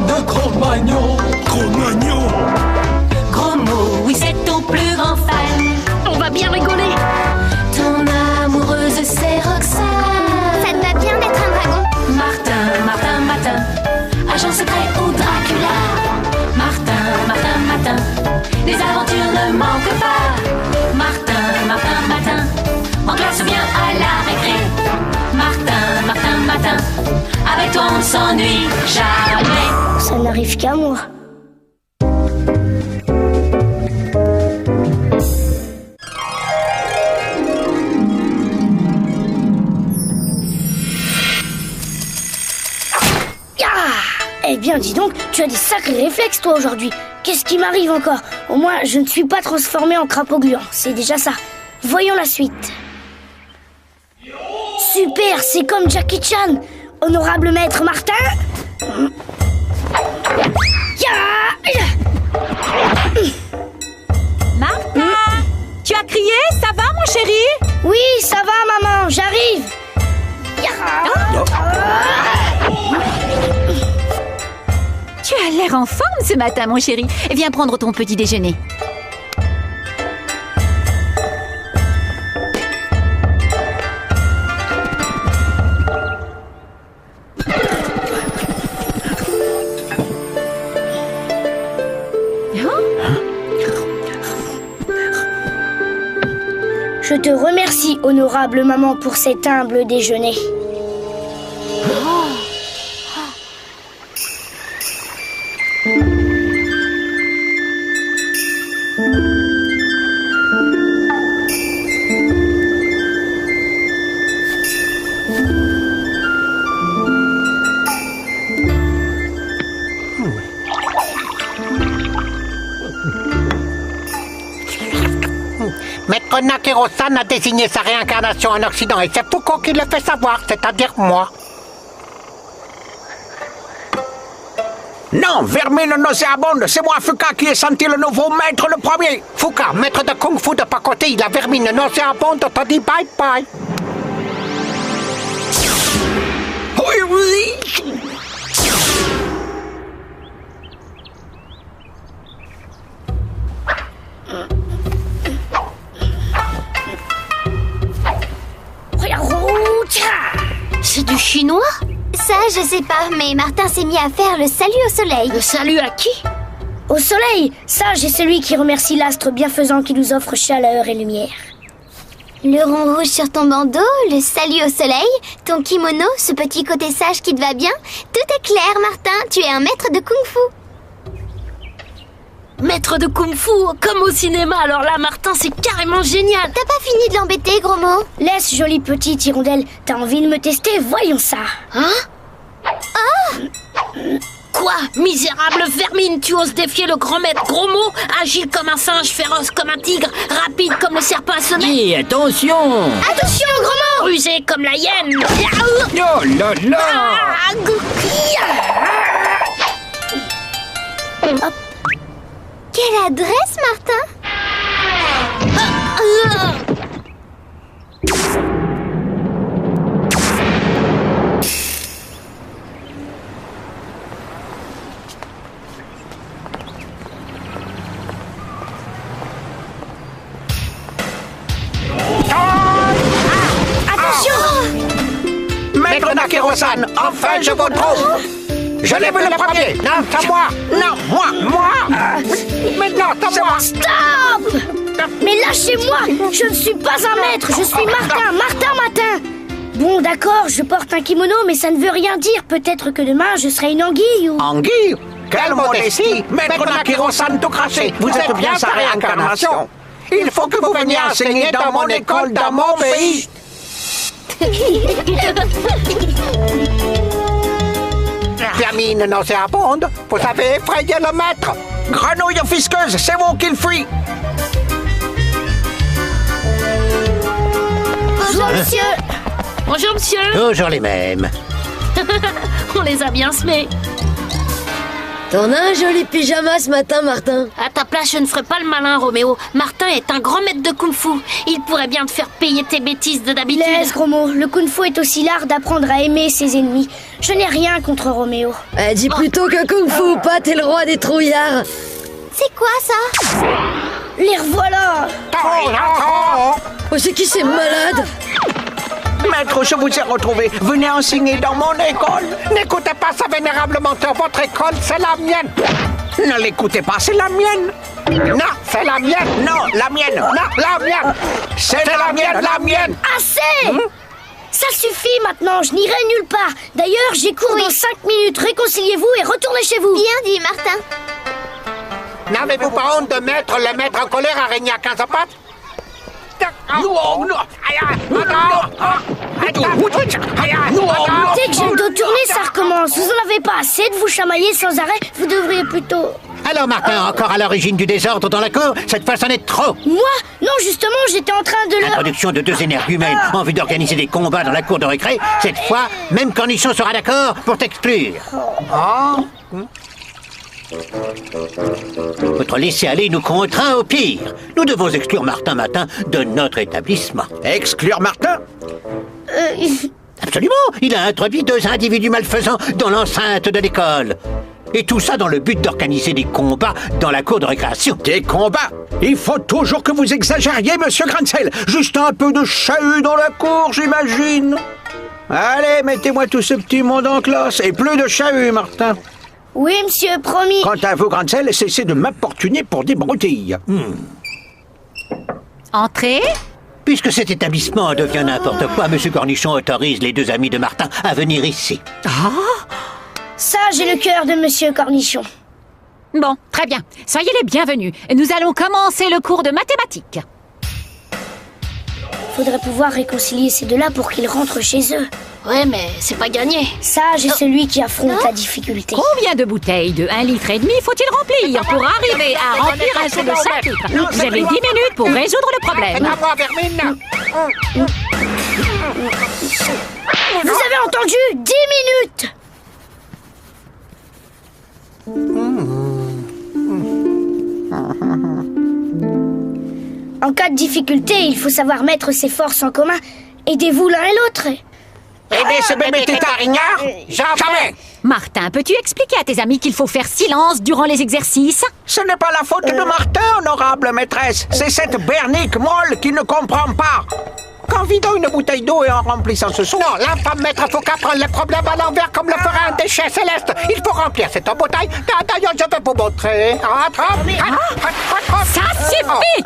de Cro-Magnon. Cro-Magnon. Gros mot, oui c'est ton plus grand fan. On va bien rigoler. Ton amoureuse c'est Roxane. Ça te va bien d'être un dragon. Martin, Martin, Martin, agent secret ou Dracula. Martin, Martin, Martin, les aventures ne manquent pas. Martin, Martin, Martin, en classe ou bien à la récré. Martin, Martin, Martin, avec toi on s'ennuie jamais. Ça n'arrive qu'à moi. Eh bien, dis donc, tu as des sacrés réflexes, toi, aujourd'hui. Qu'est-ce qui m'arrive encore? Au moins, je ne suis pas transformé en crapaud gluant. C'est déjà ça. Voyons la suite. Super, c'est comme Jackie Chan. Honorable maître Martin. Martin, tu as crié? Ça va, mon chéri? Oui, ça va, maman, j'arrive. Tu as l'air en forme ce matin, mon chéri. Viens prendre ton petit déjeuner. Je te remercie, honorable maman, pour cet humble déjeuner. Maître Nakairo-san a désigné sa réincarnation en Occident et c'est Foucault qui le fait savoir, c'est-à-dire moi. Non, vermine nauséabonde, c'est moi Fuka qui ai senti le nouveau maître le premier. Fouka, maître de Kung Fu de pacotille, la vermine nauséabonde t'a dit bye bye. Oui, oui. C'est du chinois? Ça, je sais pas, mais Martin s'est mis à faire le salut au soleil. Le salut à qui? Au soleil. Sage est celui qui remercie l'astre bienfaisant qui nous offre chaleur et lumière. Le rond rouge sur ton bandeau, le salut au soleil, ton kimono, ce petit côté sage qui te va bien. Tout est clair, Martin, tu es un maître de kung-fu. Maître de kung-fu, comme au cinéma. Alors là, Martin, c'est carrément génial. T'as pas fini de l'embêter, gros mot? Laisse, jolie petite hirondelle. T'as envie de me tester? Voyons ça. Hein? Quoi? Misérable vermine, tu oses défier le grand maître gros mot? Agile comme un singe, féroce comme un tigre, rapide comme le serpent assommé. Hé, attention! Attention, gros mot! Rusé comme la hyène. Oh là là. Quelle adresse, Martin? Maître Nakairo-san, enfin je vous trouve. Je l'ai vu le premier. Non, c'est moi. Non, moi. Maintenant, c'est moi. Stop! Mais lâchez-moi! Je ne suis pas un maître, je suis Martin. Bon, d'accord, je porte un kimono, mais ça ne veut rien dire. Peut-être que demain, je serai une anguille ou... Anguille? Quelle modestie! Maître Nakairo-san tout craché, vous êtes bien sa réincarnation. Il faut que vous veniez enseigner dans mon école, dans mon pays. Vermine nauséabonde, vous avez effrayé le maître. Grenouille fisqueuse, c'est vous qui le fuit. Bonjour, monsieur! Bonjour, monsieur. Toujours les mêmes. On les a bien semés. T'en as un joli pyjama ce matin, Martin. À ta place, je ne ferai pas le malin, Roméo. Martin est un grand maître de kung-fu. Il pourrait bien te faire payer tes bêtises de d'habitude. Laisse, gros mot. Le kung-fu est aussi l'art d'apprendre à aimer ses ennemis. Je n'ai rien contre Roméo. Dis plutôt que kung-fu, pas t'es le roi des trouillards. C'est quoi ça? Les revoilà. Oh, c'est qui ces malades? Maître, je vous ai retrouvé. Venez enseigner dans mon école. N'écoutez pas ça, vénérable menteur. Votre école, c'est la mienne. Ne l'écoutez pas, c'est la mienne. Non, c'est la mienne. Non, la mienne. Non, la mienne. C'est la mienne, la mienne. Assez. Ça suffit maintenant, je n'irai nulle part. D'ailleurs, j'ai cours dans 5 minutes. Réconciliez-vous et retournez chez vous. Bien dit, Martin. N'avez-vous pas honte de mettre le maître en colère à régner à 15 pattes? Dès que j'ai le dos tourné, ça recommence. Vous en avez pas assez de vous chamailler sans arrêt. Vous devriez plutôt... Alors Martin, encore à l'origine du désordre dans la cour? Cette fois, c'en est trop. Moi? Non, justement, j'étais en train de le... Introduction de 2 énergumènes en vue d'organiser des combats dans la cour de récré. Cette fois, même Cornichon sera d'accord pour t'exclure. Votre laisser-aller nous contraint au pire. Nous devons exclure Martin Matin de notre établissement. Exclure Martin? Absolument. Il a introduit 2 individus malfaisants dans l'enceinte de l'école. Et tout ça dans le but d'organiser des combats dans la cour de récréation. Des combats? Il faut toujours que vous exagériez, monsieur Grancel. Juste un peu de chahut dans la cour, j'imagine. Allez, mettez-moi tout ce petit monde en classe. Et plus de chahut, Martin. Oui, monsieur, promis. Quant à vous, Grancel, cessez de m'importuner pour des broutilles. Entrez. Puisque cet établissement devient n'importe quoi, Monsieur Cornichon autorise les 2 amis de Martin à venir ici. Ça, j'ai le cœur de monsieur Cornichon. Bon, très bien. Soyez les bienvenus. Nous allons commencer le cours de mathématiques. Faudrait pouvoir réconcilier ces deux-là pour qu'ils rentrent chez eux. Ouais, mais c'est pas gagné. Sage est celui qui affronte la difficulté. Combien de bouteilles de 1,5 litre faut-il remplir pour arriver à remplir un seau de 5 litres? Vous avez 10 minutes pour résoudre le problème. Vous avez entendu? 10 minutes. En cas de difficulté, il faut savoir mettre ses forces en commun. Aidez-vous l'un et l'autre. Aider ce bébé tétarignard? Jamais! Martin, peux-tu expliquer à tes amis qu'il faut faire silence durant les exercices? Ce n'est pas la faute de Martin, honorable maîtresse. C'est cette bernique molle qui ne comprend pas. Qu'en vidant une bouteille d'eau et en remplissant ce seau... Non, l'infâme maître faut qu'apprendre les problèmes à l'envers comme le ferait un déchet céleste. Il faut remplir cette bouteille. D'ailleurs, je vais vous montrer. Ça suffit!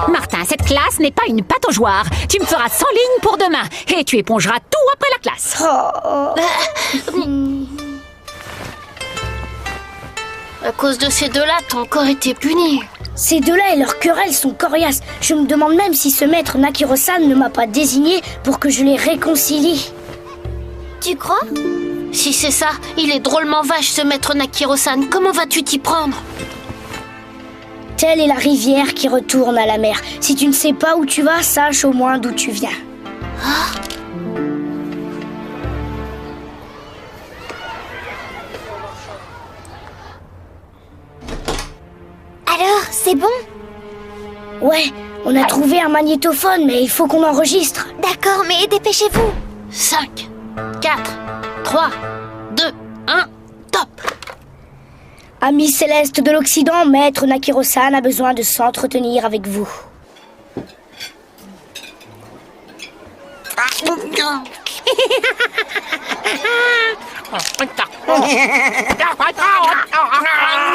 Martin, cette classe n'est pas une pataugeoire. Tu me feras 100 lignes pour demain. Et tu épongeras tout après la classe. À cause de ces deux-là, ton corps était puni. Ces deux-là et leurs querelles sont coriaces. Je me demande même si ce maître Nakiro-san ne m'a pas désigné pour que je les réconcilie. Tu crois? Si c'est ça, il est drôlement vache ce maître Nakiro-san. Comment vas-tu t'y prendre? Telle est la rivière qui retourne à la mer. Si tu ne sais pas où tu vas, sache au moins d'où tu viens. Alors, c'est bon? Ouais, on a trouvé un magnétophone, mais il faut qu'on enregistre. D'accord, mais dépêchez-vous. 5, 4, 3, 2, 1, top! Ami céleste de l'Occident, maître Nakiro-san a besoin de s'entretenir avec vous.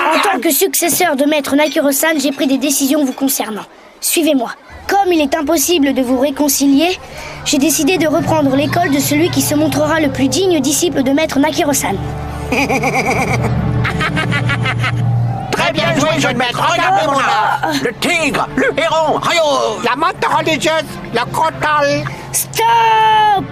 En tant que successeur de maître Nakiro-san, j'ai pris des décisions vous concernant. Suivez-moi. Comme il est impossible de vous réconcilier, j'ai décidé de reprendre l'école de celui qui se montrera le plus digne disciple de maître Nakiro-san. Très bien joué, jeune maître. Regardez-moi là. Le tigre, le héron, la menthe religieuse, le crotal. Stop!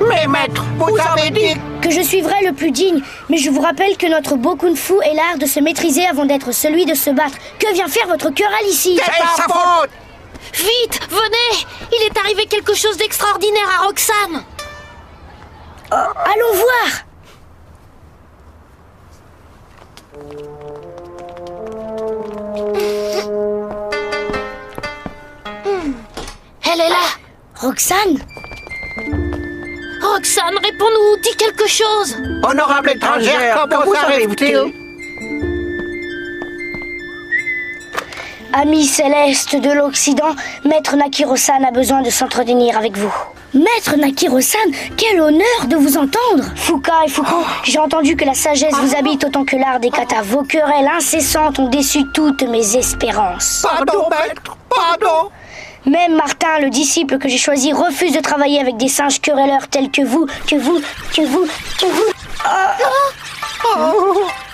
Mais maître, vous avez dit... Que je suivrai le plus digne, mais je vous rappelle que notre beau kung-fu est l'art de se maîtriser avant d'être celui de se battre. Que vient faire votre querelle ici? C'est sa faute! Vite, venez! Il est arrivé quelque chose d'extraordinaire à Roxane. Allons voir. Elle est là. Roxane? Roxane, réponds-nous, dis quelque chose. Honorable étrangère, comment arrive-t-il? Ami céleste de l'Occident, Maître Nakiro-san a besoin de s'entretenir avec vous. Maître Nakiro-san, quel honneur de vous entendre! Fuka et Fuko, j'ai entendu que la sagesse vous habite autant que l'art des katas. Vos querelles incessantes ont déçu toutes mes espérances. Pardon, maître, pardon. Même Martin, le disciple que j'ai choisi, refuse de travailler avec des singes querelleurs tels que vous.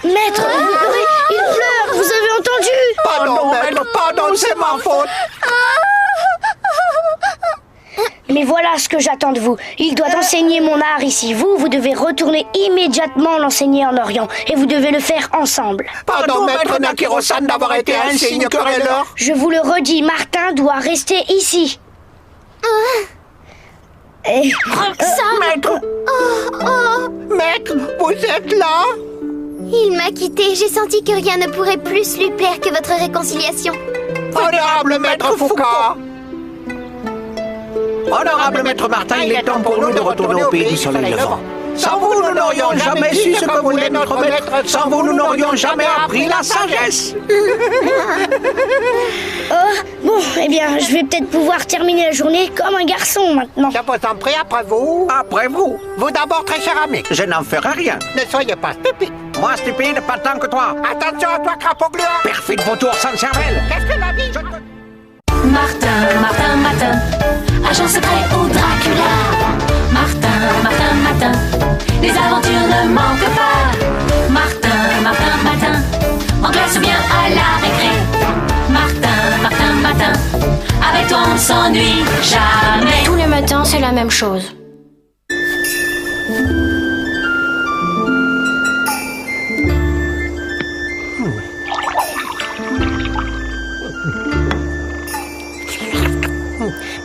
Maître, vous pleurez, il pleure, vous avez entendu? Pardon, maître, pardon, c'est ma faute. Mais voilà ce que j'attends de vous. Il doit enseigner mon art ici. Vous devez retourner immédiatement l'enseigner en Orient. Et vous devez le faire ensemble. Pardon, maître Nakiro-san, d'avoir été un signe querelleur. Je vous le redis, Martin doit rester ici. Et... Roxane! Maître, vous êtes là? Il m'a quitté, j'ai senti que rien ne pourrait plus lui plaire que votre réconciliation. Honorable maître Foucault. Honorable maître Martin, il est temps pour nous de retourner au pays du soleil levant. Sans vous, nous n'aurions jamais su ce que voulait notre maître. Sans vous, nous n'aurions jamais appris la sagesse. Bon, eh bien, je vais peut-être pouvoir terminer la journée comme un garçon maintenant. Je vous en prie, après vous. Après vous, Vous d'abord, très cher ami. je n'en ferai rien. Ne soyez pas stupide. Moi, stupide, pas tant que toi. Attention à toi, crapaud gluant. Perfide vautour sans cervelle. Qu'est-ce qu'elle a dit? Martin, agent secret au Dracula. Martin, les aventures ne manquent pas. Martin, en classe ou bien à la récré. Martin, avec toi on s'ennuie jamais. Tous les matins, c'est la même chose.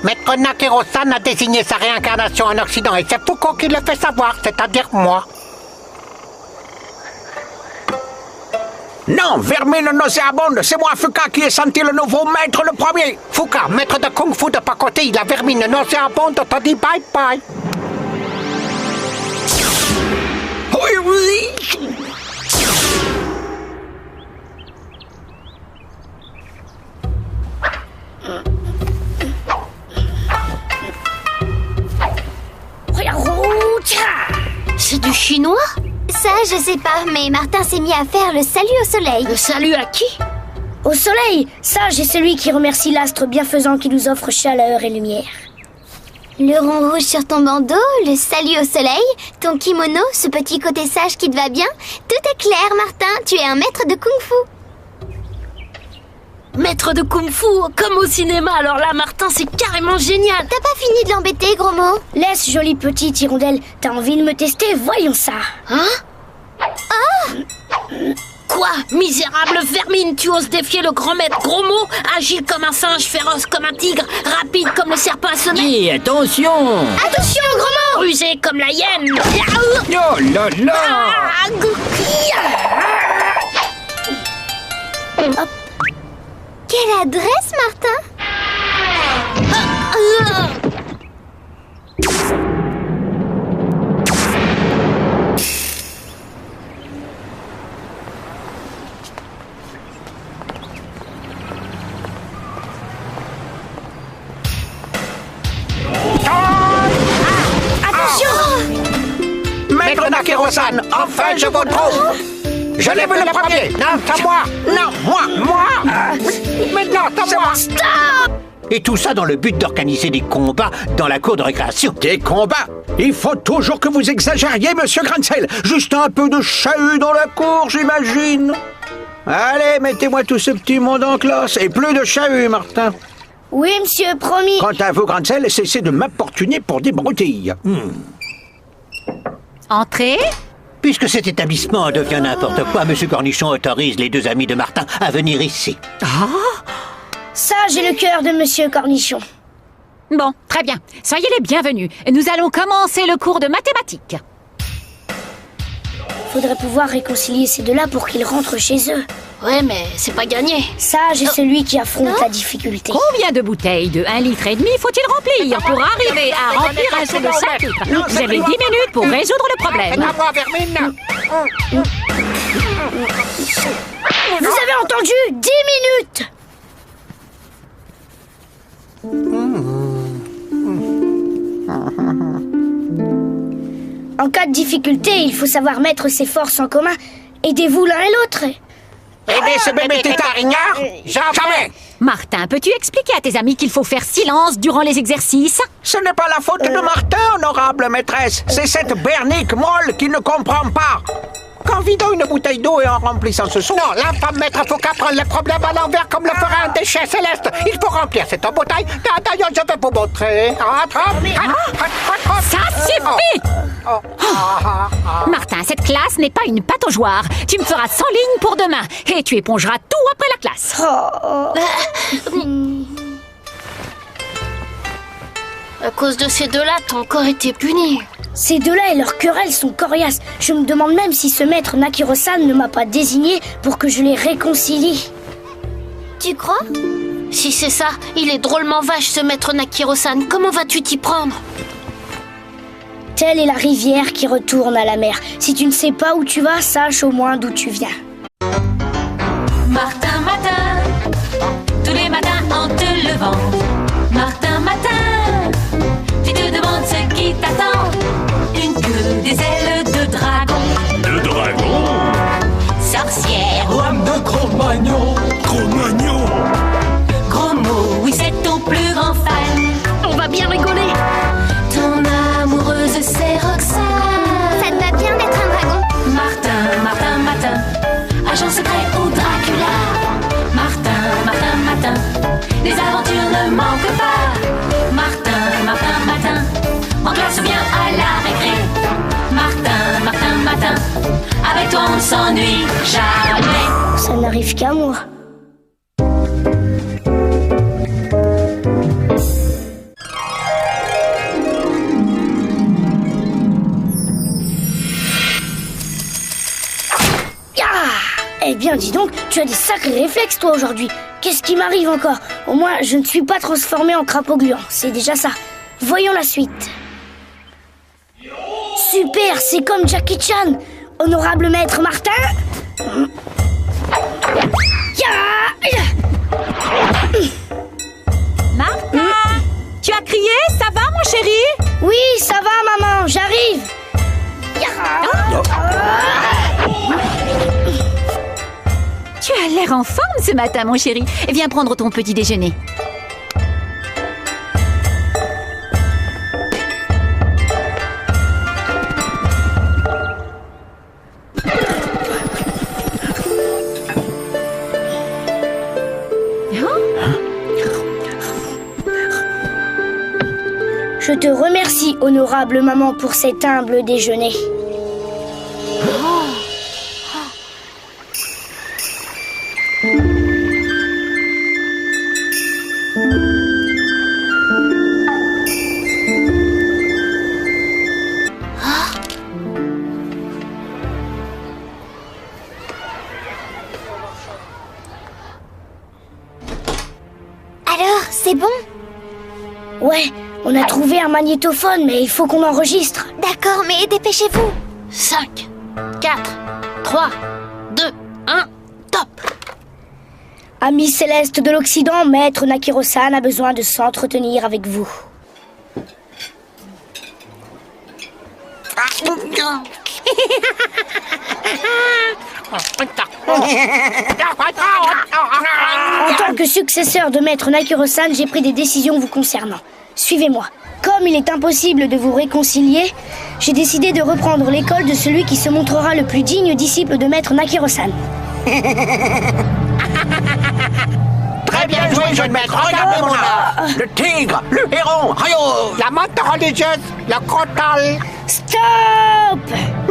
Maître Nakiro-san a désigné sa réincarnation en Occident et c'est Foucault qui le fait savoir, c'est-à-dire moi. Non, vermine nauséabonde, c'est moi, Fuka, qui ai senti le nouveau maître le premier. Foucault, maître de Kung Fu de pacotille, la vermine nauséabonde t'a dit bye bye. Oui. C'est du chinois? Ça, je sais pas, mais Martin s'est mis à faire le salut au soleil. Le salut à qui? Au soleil, sage est celui qui remercie l'astre bienfaisant qui nous offre chaleur et lumière. Le rond rouge sur ton bandeau, le salut au soleil, ton kimono, ce petit côté sage qui te va bien. Tout est clair, Martin, tu es un maître de Kung Fu. Maître de Kung Fu, comme au cinéma, alors là, Martin, c'est carrément génial. T'as pas fini de l'embêter, gros mot? Laisse, jolie petite hirondelle, t'as envie de me tester? Voyons ça. Hein? Quoi? Misérable vermine, tu oses défier le grand maître gros mot? Agile comme un singe, féroce comme un tigre, rapide comme le serpent assommé. Et attention! Attention, gros mot! Rusé comme la hyène. Oh là là! Quelle adresse, Martin? Maître Nakiro-san, enfin je vous trouve. Je l'ai vu le premier. Non, c'est moi. Non, moi. Maintenant, c'est moi. Et tout ça dans le but d'organiser des combats dans la cour de récréation. Des combats. Il faut toujours que vous exagériez, monsieur Grancel. Juste un peu de chahut dans la cour, j'imagine. Allez, mettez-moi tout ce petit monde en classe. Et plus de chahut, Martin. Oui, monsieur, promis. Quant à vous, Grancel, cessez de m'importuner pour des broutilles. Entrez. Puisque cet établissement devient n'importe quoi, Monsieur Cornichon autorise les deux amis de Martin à venir ici. Sage est le cœur de monsieur Cornichon. Bon, très bien. Soyez les bienvenus. Nous allons commencer le cours de mathématiques. Faudrait pouvoir réconcilier ces deux-là pour qu'ils rentrent chez eux. Ouais, mais c'est pas gagné. Sage est celui qui affronte la difficulté. Combien de bouteilles de 1,5 litre faut-il remplir pour arriver à remplir un seau de 5 litres? Vous avez 10 minutes pour résoudre le problème. À moi, Vermine. Vous avez entendu? 10 minutes! En cas de difficulté, il faut savoir mettre ses forces en commun. Aidez-vous l'un et l'autre. Aider ce bébé tétarignard? Jamais! Martin, peux-tu expliquer à tes amis qu'il faut faire silence durant les exercices? Ce n'est pas la faute de Martin, honorable maîtresse. C'est cette bernique molle qui ne comprend pas. Qu'en vidant une bouteille d'eau et en remplissant ce seau... Non, l'infâme maître Fouca prend le problème à l'envers comme le ferait un déchet céleste. Il faut remplir cette bouteille. D'ailleurs, je vais vous montrer. Ça suffit! Martin, cette classe n'est pas une pataugeoire. Tu me feras 100 lignes pour demain et tu épongeras tout après la classe. À cause de ces deux-là, t'as encore été puni. Ces deux-là et leurs querelles sont coriaces. Je me demande même si ce maître Nakiro-san ne m'a pas désigné pour que je les réconcilie. Tu crois? Si c'est ça, il est drôlement vache ce maître Nakiro-san. Comment vas-tu t'y prendre? Telle est la rivière qui retourne à la mer. Si tu ne sais pas où tu vas, sache au moins d'où tu viens. Martin, Martin, tous les matins en te levant. Martin, Martin, tu te demandes ce qui t'attend. Une queue, des ailes de dragon. De dragon? Sorcière, Lame de Cro-Magnon. Cro-Magnon. gros mot, oui c'est ton plus grand fan. On va bien rigoler. Ton amoureuse c'est Roxane. Ça te va bien d'être un dragon? Martin, Martin, Martin, agent secret ou Dracula. Martin, Martin, Martin, les aventures ne manquent pas. Martin, Martin, Martin, en classe ou bien à la récré. Martin, Martin, Martin, avec toi on ne s'ennuie jamais. Ça n'arrive qu'à moi. Eh bien, dis donc, tu as des sacrés réflexes, toi, aujourd'hui. Qu'est-ce qui m'arrive encore? Au moins, je ne suis pas transformé en crapaud gluant. C'est déjà ça. Voyons la suite. Super, c'est comme Jackie Chan. Honorable maître Martin. Martin, tu as crié? Ça va, mon chéri? Oui, ça va, maman, j'arrive. Tu as l'air en forme ce matin, mon chéri. Viens prendre ton petit déjeuner. Je te remercie, honorable maman, pour cet humble déjeuner. Alors, c'est bon? Ouais, on a trouvé un magnétophone, mais il faut qu'on enregistre. D'accord, mais dépêchez-vous. 5, 4, 3, 2, 1, top. Amis célestes de l'Occident, maître Nakiro-san a besoin de s'entretenir avec vous. En tant que successeur de maître Nakiro-san, j'ai pris des décisions vous concernant. Suivez-moi. Comme il est impossible de vous réconcilier, j'ai décidé de reprendre l'école de celui qui se montrera le plus digne disciple de maître Nakiro-san. Très bien joué, jeune maître. Regardez-moi là. Le tigre, le héron, La menthe religieuse, la crotale. Stop!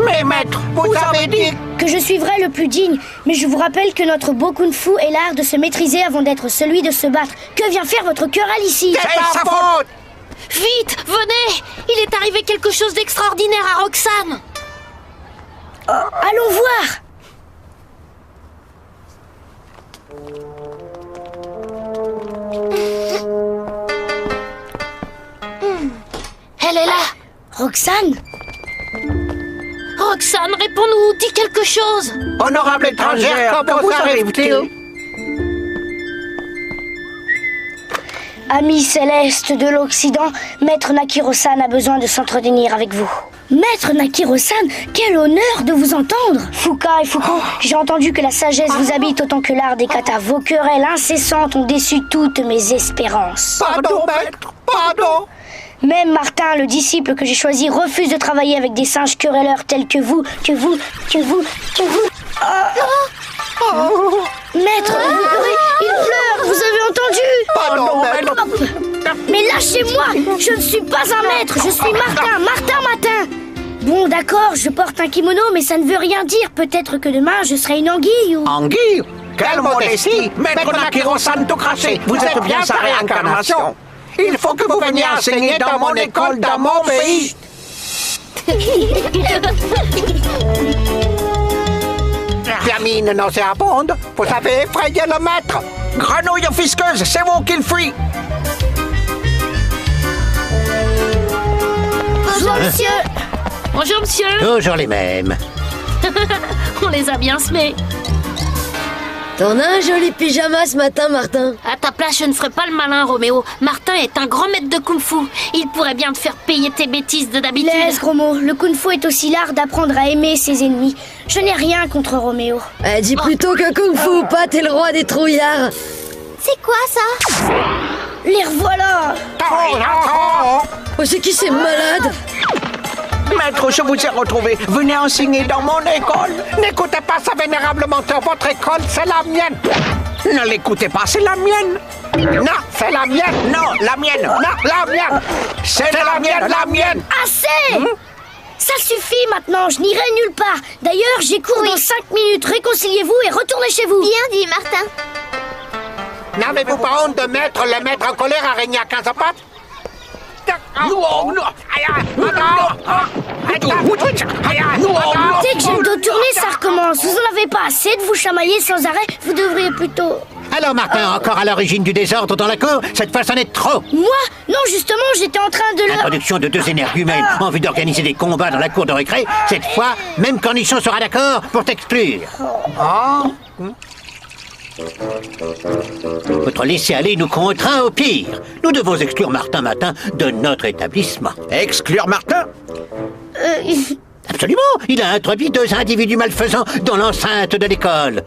mais maître, vous avez dit... Que je suivrai le plus digne, mais je vous rappelle que notre Bokunfu est l'art de se maîtriser avant d'être celui de se battre. Que vient faire votre querelle ici? C'est sa faute. Vite, venez. Il est arrivé quelque chose d'extraordinaire à Roxane. Allons voir. Elle est là. Roxane? Roxane, réponds-nous, dis quelque chose. Honorable étrangère, comment vous arrive-t-il? Amis célestes de l'Occident, Maître Nakiro-san a besoin de s'entretenir avec vous. Maître Nakiro-san, quel honneur de vous entendre! Fuka et Fuko, j'ai entendu que la sagesse vous habite autant que l'art des katas. Vos querelles incessantes ont déçu toutes mes espérances. Pardon, maître, pardon. Même Martin, le disciple que j'ai choisi, refuse de travailler avec des singes querelleurs tels que vous. Maître, vous pleurez, il pleure, vous avez entendu? Pardon, maître. Mais lâchez-moi, je ne suis pas un maître, je suis Martin Matin. Bon, d'accord, je porte un kimono, mais ça ne veut rien dire. Peut-être que demain, je serai une anguille ou... Anguille? Quelle modestie! Maître Nakiro-san tout craché, vous êtes bien sa réincarnation. Il faut que vous veniez enseigner dans mon école, dans mon pays. Vermine nauséabonde, vous avez effrayé le maître. Grenouille fisqueuse, c'est vous qu'il fuit. Bonjour, monsieur. Bonjour, monsieur. Toujours les mêmes. On les a bien semés. T'en as un joli pyjama ce matin, Martin. À ta place, je ne ferai pas le malin, Roméo. Martin est un grand maître de kung-fu. Il pourrait bien te faire payer tes bêtises de d'habitude. Laisse, gros mot. Le kung-fu est aussi l'art d'apprendre à aimer ses ennemis. Je n'ai rien contre Roméo. Dis plutôt que Kung Fu Pas, t'es le roi des trouillards. C'est quoi ça? Les revoilà. Oh, c'est qui ces malades? Maître, je vous ai retrouvé. Venez enseigner dans mon école. N'écoutez pas ça, vénérable menteur, votre école, c'est la mienne. Ne l'écoutez pas, c'est la mienne. Non, c'est la mienne. Non, la mienne. Non, la mienne. C'est la mienne. Assez. Ça suffit maintenant, je n'irai nulle part. D'ailleurs, j'ai cours dans 5 minutes. Réconciliez-vous et retournez chez vous. Bien dit, Martin. N'avez-vous pas honte de mettre le maître en colère à régner à 15 pattes? Dès que j'ai le dos tourné, ça recommence. Vous en avez pas assez de vous chamailler sans arrêt. Vous devriez plutôt... Alors Martin, encore à l'origine du désordre dans la cour? Cette fois, c'en est trop. Moi? Non, justement, j'étais en train de le... Introduction de 2 énergumènes en vue d'organiser des combats dans la cour de récré. Cette fois, même Cornichon sera d'accord pour t'exclure. Votre laisser-aller nous contraint au pire. Nous devons exclure Martin Matin de notre établissement. Exclure Martin? Absolument. Il a introduit 2 individus malfaisants dans l'enceinte de l'école.